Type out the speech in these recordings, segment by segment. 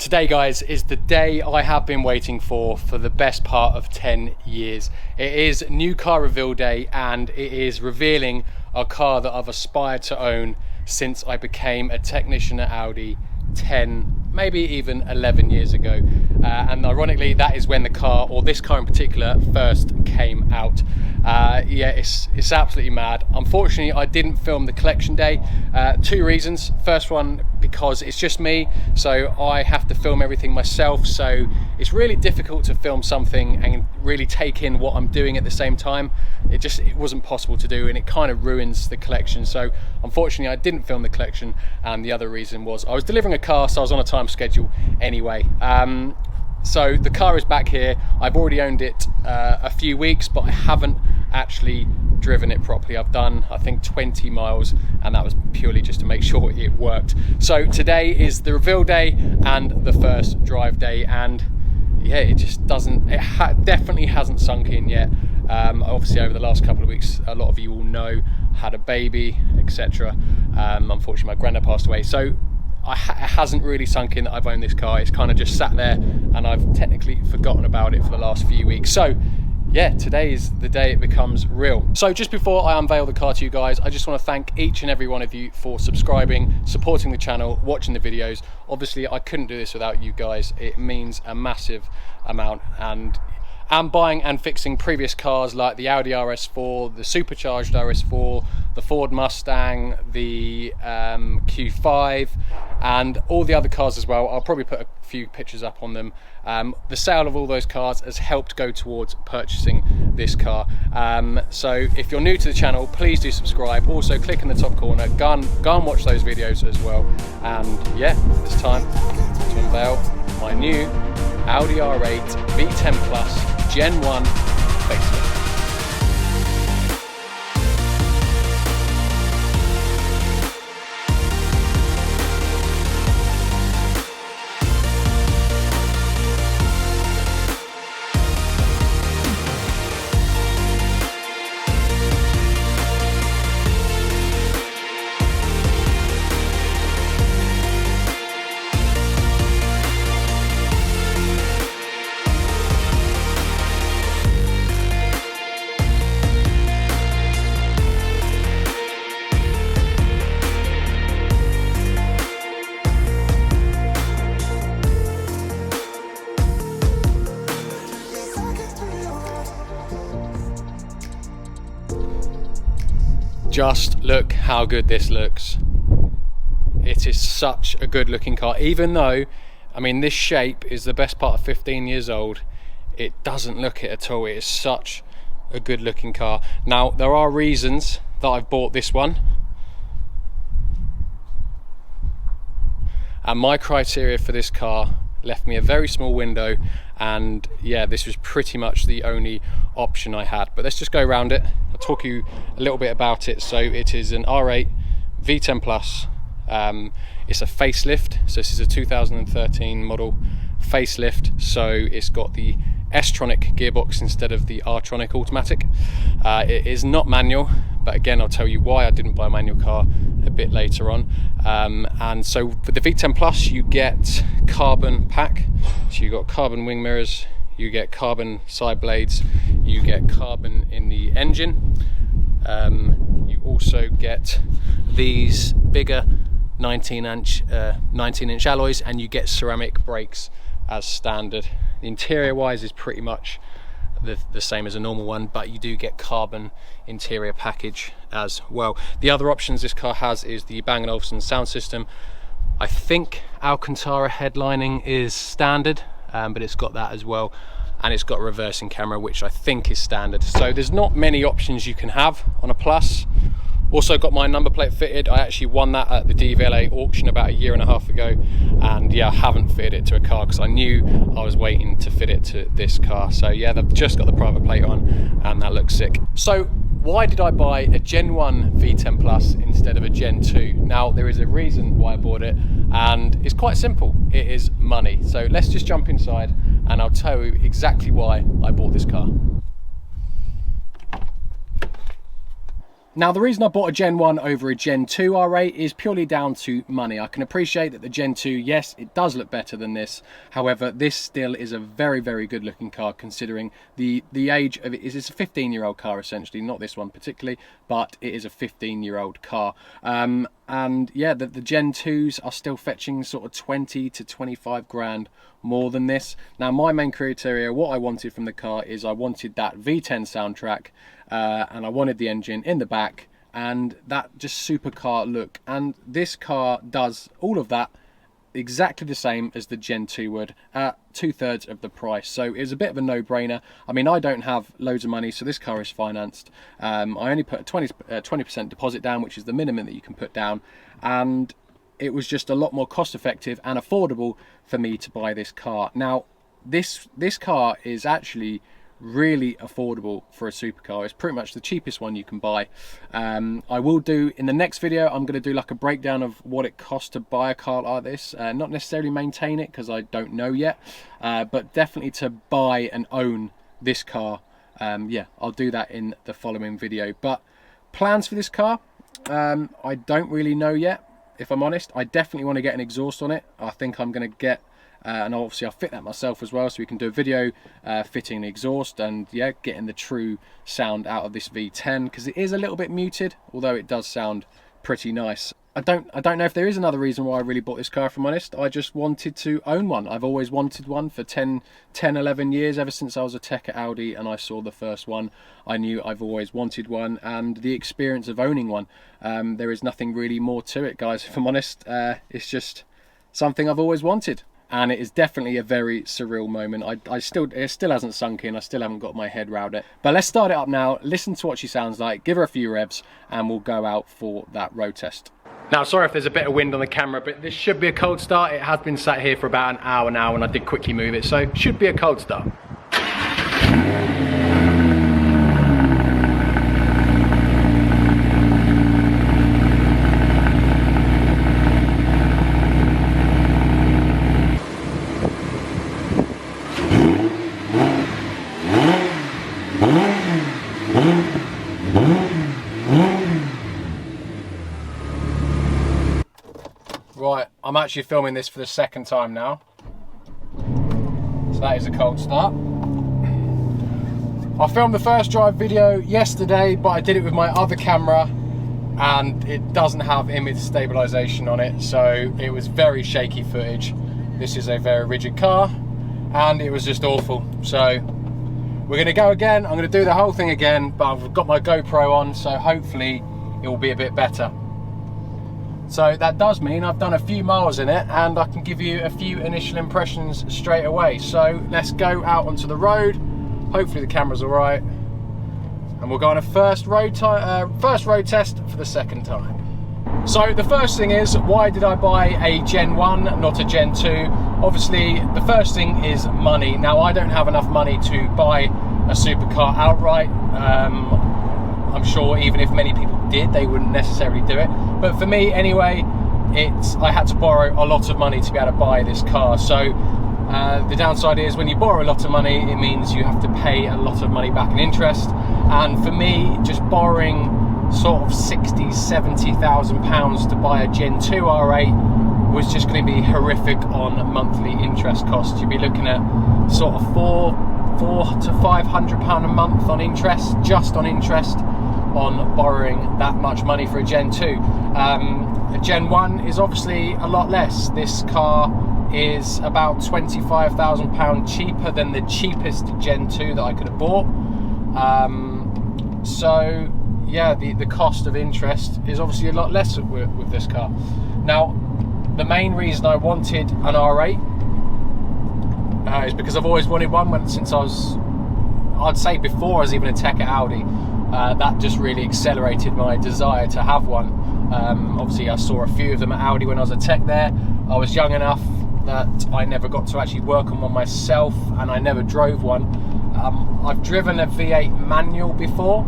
Today, guys, is the day I have been waiting for the best part of 10 years. It is new car reveal day, and it is revealing a car that I've aspired to own since I became a technician at Audi 10, maybe even 11 years ago. And ironically, that is when the car, or this car in particular, first came out. Yeah, it's absolutely mad. Unfortunately, I didn't film the collection day. Two reasons. First one, because it's just me, so I have to film everything myself, so it's really difficult to film something and really take in what I'm doing at the same time. It wasn't possible to do, and it kind of ruins the collection. So unfortunately, I didn't film the collection, and the other reason was I was delivering a car, so I was on a time schedule anyway. So the car is back here. I've already owned it a few weeks, but I haven't actually driven it properly. I've done, I think, 20 miles, and that was purely just to make sure it worked. So today is the reveal day and the first drive day, and yeah, it just doesn't, definitely hasn't sunk in yet. Obviously over the last couple of weeks, a lot of you will know, had a baby, etc. Unfortunately, my granddad passed away, so it hasn't really sunk in that I've owned this car. It's kind of just sat there, and I've technically forgotten about it for the last few weeks. So yeah, today is the day it becomes real. So just before I unveil the car to you guys, I just want to thank each and every one of you for subscribing, supporting the channel, watching the videos. Obviously, I couldn't do this without you guys. It means a massive amount. And I'm buying and fixing previous cars like the Audi RS4, the supercharged RS4, the Ford Mustang, the Q5, and all the other cars as well. I'll probably put a few pictures up on them. The sale of all those cars has helped go towards purchasing this car. So if you're new to the channel, please do subscribe. Also click in the top corner, go and watch those videos as well. And yeah, it's time to unveil my new Audi R8 V10 Plus Gen 1 facelift. Just look how good this looks. It is such a good looking car, even though, I mean, this shape is the best part of 15 years old. It doesn't look it at all. It is such a good looking car. Now, there are reasons that I've bought this one, and my criteria for this car left me a very small window, and yeah, this was pretty much the only option I had. But let's just go around it. I'll talk you a little bit about it. So it is an R8 V10 Plus. It's a facelift, so this is a 2013 model facelift, so it's got the S-tronic gearbox instead of the R-tronic automatic. It is not manual, but again, I'll tell you why I didn't buy a manual car a bit later on. And so for the V10 Plus, you get carbon pack, so you got carbon wing mirrors, you get carbon side blades, you get carbon in the engine. You also get these bigger 19-inch alloys, and you get ceramic brakes as standard. The interior wise is pretty much the same as a normal one, but you do get carbon interior package as well. The other options this car has is the Bang & Olufsen sound system. I think Alcantara headlining is standard, but it's got that as well, and it's got a reversing camera, which I think is standard. So there's not many options you can have on a Plus. Also got my number plate fitted. I actually won that at the DVLA auction about 1.5 years ago, and yeah, I haven't fitted it to a car because I knew I was waiting to fit it to this car. So yeah, they've just got the private plate on, and that looks sick. So why did I buy a Gen 1 V10 Plus instead of a Gen 2? Now, there is a reason why I bought it, and it's quite simple. It is money. So let's just jump inside and I'll tell you exactly why I bought this car. Now, the reason I bought a Gen 1 over a Gen 2 R8 is purely down to money. I can appreciate that the Gen 2, yes, it does look better than this. However, this still is a very, very good looking car considering the age of it. It's a 15-year-old car essentially, not this one particularly, but it is a 15-year-old car. And yeah, the Gen 2s are still fetching sort of 20 to 25 grand more than this. Now, my main criteria, what I wanted from the car is I wanted that V10 soundtrack, and I wanted the engine in the back and that just supercar look, and this car does all of that exactly the same as the Gen 2 would at 2/3 of the price. So it was a bit of a no-brainer. I mean, I don't have loads of money, so this car is financed. I only put a 20% deposit down, which is the minimum that you can put down, and it was just a lot more cost effective and affordable for me to buy this car. Now, this car is actually really affordable for a supercar. It's pretty much the cheapest one you can buy. I will do in the next video, I'm going to do like a breakdown of what it costs to buy a car like this, not necessarily maintain it because I don't know yet, but definitely to buy and own this car. Yeah, I'll do that in the following video. But plans for this car, I don't really know yet, if I'm honest. I definitely want to get an exhaust on it. I think I'm going to get and obviously I'll fit that myself as well, so we can do a video fitting the exhaust and yeah, getting the true sound out of this V10, because it is a little bit muted, although it does sound pretty nice. I don't know if there is another reason why I really bought this car, if I'm honest. I just wanted to own one. I've always wanted one for 11 years, ever since I was a tech at Audi and I saw the first one. I knew I've always wanted one, and the experience of owning one, there is nothing really more to it, guys, if I'm honest. It's just something I've always wanted. And it is definitely a very surreal moment. it still hasn't sunk in. I still haven't got my head around it. But let's start it up now, listen to what she sounds like, give her a few revs, and we'll go out for that road test. Now, sorry if there's a bit of wind on the camera, but this should be a cold start. It has been sat here for about an hour now, and I did quickly move it, so it should be a cold start. Right, I'm actually filming this for the second time now, so that is a cold start. I filmed the first drive video yesterday, but I did it with my other camera and it doesn't have image stabilization on it, so it was very shaky footage. This is a very rigid car and it was just awful. So we're going to go again. I'm going to do the whole thing again, but I've got my GoPro on, so hopefully it will be a bit better. So that does mean I've done a few miles in it and I can give you a few initial impressions straight away. So let's go out onto the road. Hopefully the camera's all right, and we'll go on a first road test for the second time. So the first thing is, why did I buy a Gen 1, not a Gen 2? Obviously, the first thing is money. Now, I don't have enough money to buy a supercar outright. I'm sure even if many people did, they wouldn't necessarily do it. But for me anyway, I had to borrow a lot of money to be able to buy this car. So the downside is, when you borrow a lot of money, it means you have to pay a lot of money back in interest. And for me, just borrowing sort of 60, 70,000 pounds to buy a Gen 2 R8 was just going to be horrific on monthly interest costs. You'd be looking at sort of four to 500 pound a month on interest, just on interest, on borrowing that much money for a Gen 2. A Gen 1 is obviously a lot less. This car is about £25,000 cheaper than the cheapest Gen 2 that I could have bought. So yeah, the cost of interest is obviously a lot less with this car. Now, the main reason I wanted an R8 is because I've always wanted one since I'd say before I was even a tech at Audi. That just really accelerated my desire to have one. Obviously I saw a few of them at Audi when I was a tech there. I was young enough that I never got to actually work on one myself, and I never drove one. I've driven a V8 manual before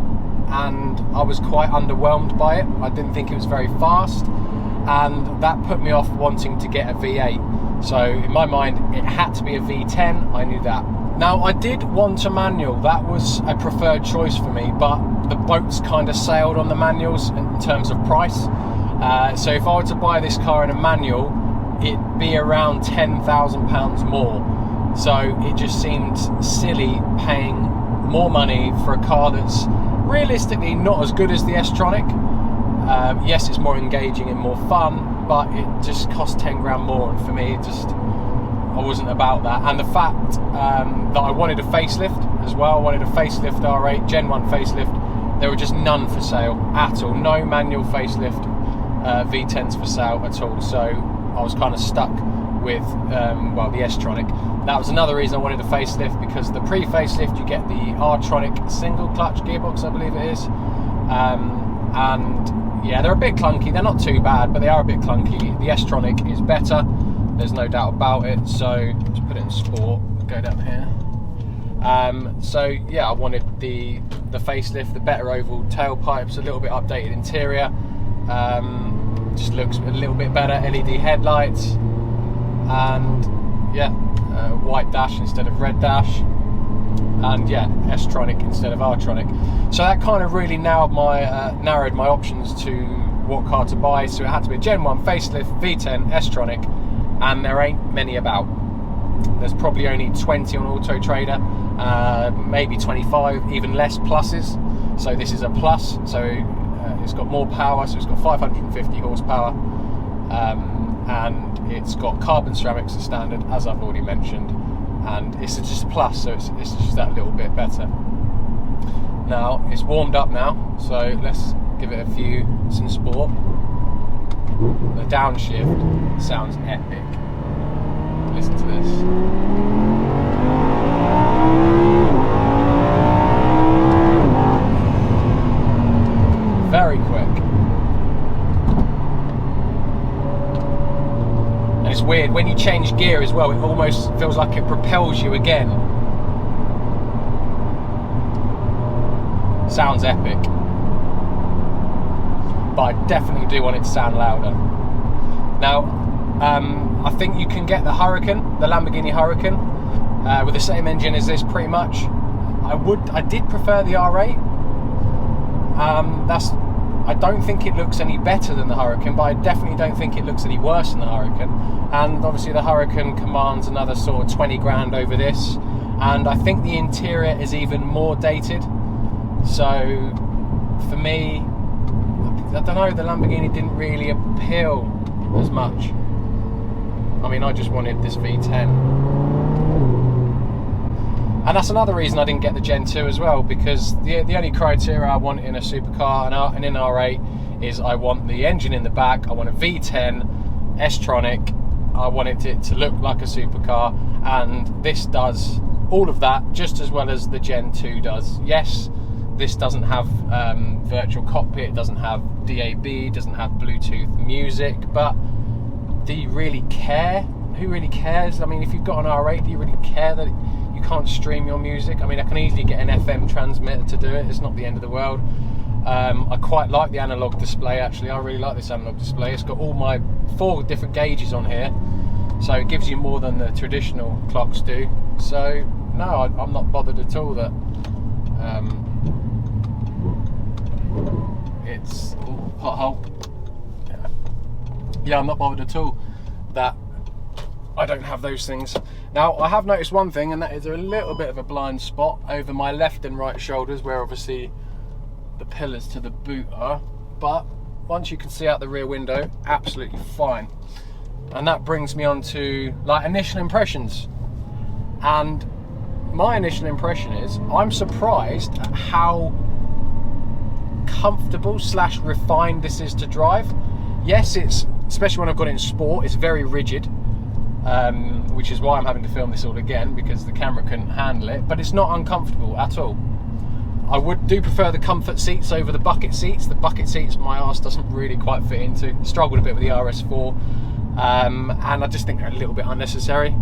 and I was quite underwhelmed by it. I didn't think it was very fast, and that put me off wanting to get a V8. So in my mind, it had to be a V10. I knew that Now, I did want a manual. That was a preferred choice for me, but the boat's kind of sailed on the manuals in terms of price. So if I were to buy this car in a manual, it'd be around £10,000 more. So it just seemed silly paying more money for a car that's realistically not as good as the S-Tronic. Yes, it's more engaging and more fun, but it just cost 10 grand more, and for me, I wasn't about that. And the fact that I wanted a facelift as well, I wanted a facelift R8, Gen 1 facelift, there were just none for sale at all. No manual facelift V10s for sale at all. So I was kind of stuck with, the S-Tronic. That was another reason I wanted a facelift, because the pre-facelift you get the R-Tronic single clutch gearbox, I believe it is. And yeah, they're a bit clunky. They're not too bad, but they are a bit clunky. The S-Tronic is better. There's no doubt about it. So let's put it in sport. Go down here. So yeah, I wanted the facelift, the better oval tailpipes, a little bit updated interior. Just looks a little bit better. LED headlights, and yeah, white dash instead of red dash, and yeah, S-Tronic instead of R-Tronic. So that kind of really narrowed my options to what car to buy. So it had to be a Gen 1 facelift, V10, S-Tronic, and there ain't many about. There's probably only 20 on Auto Trader, maybe 25, even less pluses. So this is a plus, so it's got more power, so it's got 550 horsepower, and it's got carbon ceramics as standard, as I've already mentioned, and it's just a plus, so it's just that little bit better. Now, it's warmed up now, so let's give it a few in sport. The downshift sounds epic. Listen to this. Very quick. And it's weird, when you change gear as well, it almost feels like it propels you again. Sounds epic. But I definitely do want it to sound louder. Now, I think you can get the Hurricane, the Lamborghini Hurricane, with the same engine as this pretty much. I did prefer the R8. I don't think it looks any better than the Hurricane, but I definitely don't think it looks any worse than the Hurricane. And obviously the Hurricane commands another sort of 20 grand over this, and I think the interior is even more dated. So for me, I don't know, the Lamborghini didn't really appeal as much. I mean, I just wanted this V10. And that's another reason I didn't get the Gen 2 as well, because the only criteria I want in a supercar and in an R8 is I want the engine in the back, I want a V10, S-Tronic, I want it to look like a supercar, and this does all of that just as well as the Gen 2 does. Yes, this doesn't have virtual cockpit, it doesn't have DAB, doesn't have Bluetooth music, but do you really care? Who really cares? I mean, if you've got an R8, do you really care that you can't stream your music? I mean, I can easily get an FM transmitter to do it. It's not the end of the world. I quite like the analog display, actually. I really like this analog display. It's got all my 4 different gauges on here, so it gives you more than the traditional clocks do. So no, I'm not bothered at all that it's pothole. Yeah, I'm not bothered at all that I don't have those things. Now, I have noticed one thing, and that is a little bit of a blind spot over my left and right shoulders, where obviously the pillars to the boot are, but once you can see out the rear window, absolutely fine. And that brings me on to like initial impressions. And my initial impression is I'm surprised at how comfortable / refined this is to drive. Yes, it's, especially when I've got it in sport, it's very rigid, which is why I'm having to film this all again, because the camera couldn't handle it, but it's not uncomfortable at all. I do prefer the comfort seats over the bucket seats. The bucket seats my arse doesn't really quite fit into. Struggled a bit with the RS4, and I just think they're a little bit unnecessary.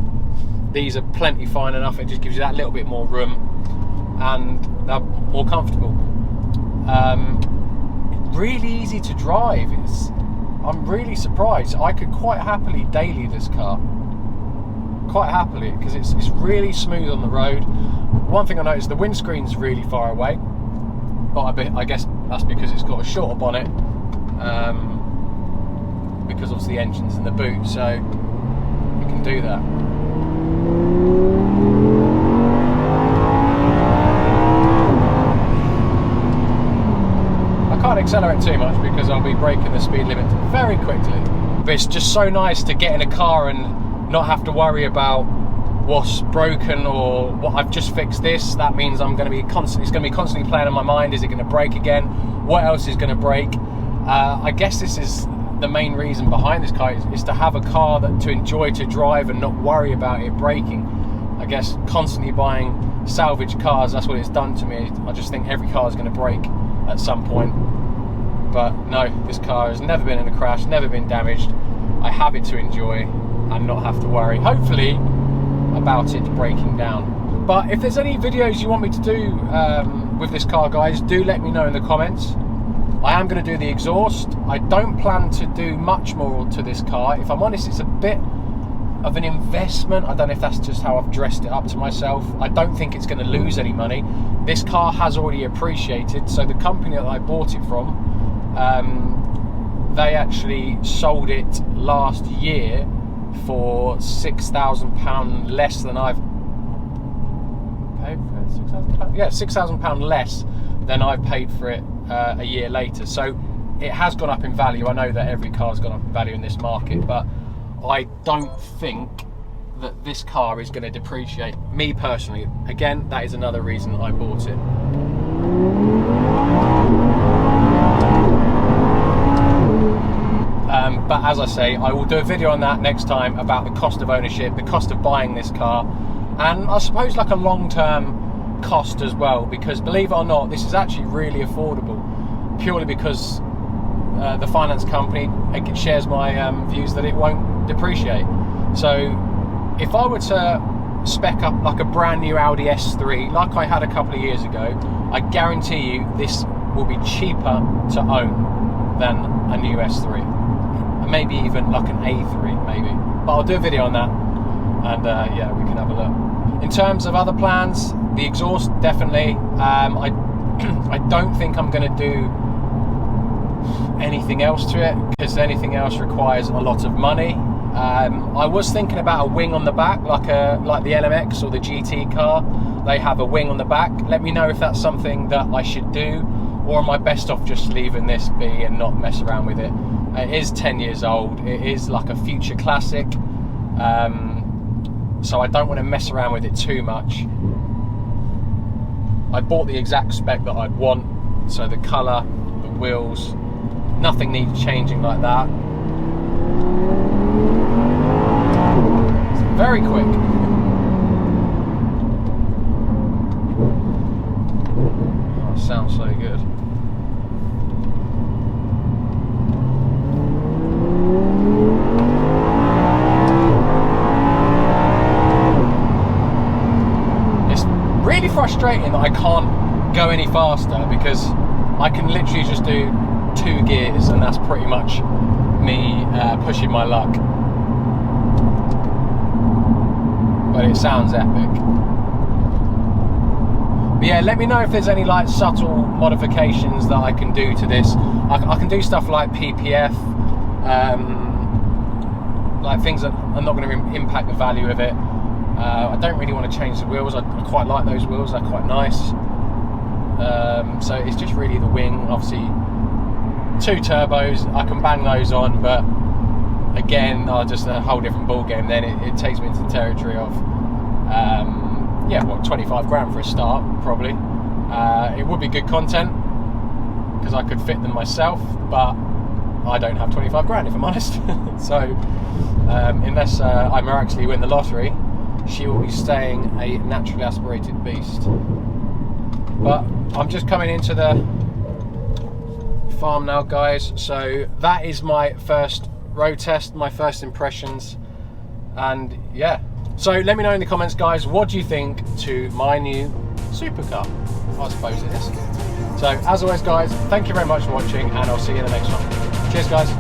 These are plenty fine enough. It just gives you that little bit more room, and they're more comfortable. Really easy to drive. I'm really surprised. I could quite happily daily this car. quite happily, because it's really smooth on the road. One thing I noticed, the windscreen's really far away, but I guess that's because it's got a shorter bonnet, because obviously the engine's in the boot, so you can do that. I can't accelerate too much because I'll be breaking the speed limit very quickly. But it's just so nice to get in a car and not have to worry about what's broken or what I've just fixed this. That means I'm going to be constantly playing on my mind. Is it going to break again? What else is going to break? I guess this is the main reason behind this car, is to have a car that to enjoy to drive and not worry about it breaking. I guess constantly buying salvage cars, that's what it's done to me. I just think every car is going to break at some point. But no, this car has never been in a crash, never been damaged. I have it to enjoy and not have to worry, hopefully, about it breaking down. But if there's any videos you want me to do with this car, guys, do let me know in the comments. I am going to do the exhaust. I don't plan to do much more to this car. If I'm honest, it's a bit of an investment. I don't know if that's just how I've dressed it up to myself. I don't think it's going to lose any money. This car has already appreciated, so the company that I bought it from, they actually sold it last year for £6,000 less than I've paid for it. £6,000? Yeah, £6,000 less than I've paid for it a year later. So it has gone up in value. I know that every car's gone up in value in this market, but I don't think that this car is going to depreciate. Me personally, again, that is another reason I bought it. But as I say, I will do a video on that next time about the cost of ownership, the cost of buying this car, and I suppose like a long-term cost as well, because believe it or not, this is actually really affordable, purely because the finance company shares my views that it won't depreciate. So if I were to spec up like a brand new Audi S3 like I had a couple of years ago, I guarantee you this will be cheaper to own than a new S3. Maybe even like an A3 maybe, but I'll do a video on that, and yeah, we can have a look. In terms of other plans, the exhaust, definitely. I don't think I'm going to do anything else to it, because anything else requires a lot of money. I was thinking about a wing on the back, like the LMX or the GT car. They have a wing on the back. Let me know if that's something that I should do, or am I best off just leaving this be and not mess around with it? It is 10 years old. It is like a future classic, so I don't want to mess around with it too much. I bought the exact spec that I'd want, so the colour, the wheels, nothing needs changing like that. It's very quick. Oh, it sounds so good. Really frustrating that I can't go any faster, because I can literally just do 2 gears and that's pretty much me pushing my luck. But it sounds epic. But yeah, let me know if there's any like subtle modifications that I can do to this. I can do stuff like PPF, like things that are not going to impact the value of it. I don't really want to change the wheels. I quite like those wheels, they're quite nice. So it's just really the wing. Obviously 2 turbos, I can bang those on, but again, just a whole different ball game. Then it takes me into the territory of yeah, what, 25 grand for a start, probably. It would be good content because I could fit them myself, but I don't have 25 grand if I'm honest. So unless I miraculously win the lottery, she will be staying a naturally aspirated beast. But I'm just coming into the farm now, guys, so that is my first road test, my first impressions, and yeah, so let me know in the comments, guys, what do you think to my new supercar? I suppose it is. So as always, guys, thank you very much for watching, and I'll see you in the next one. Cheers, guys.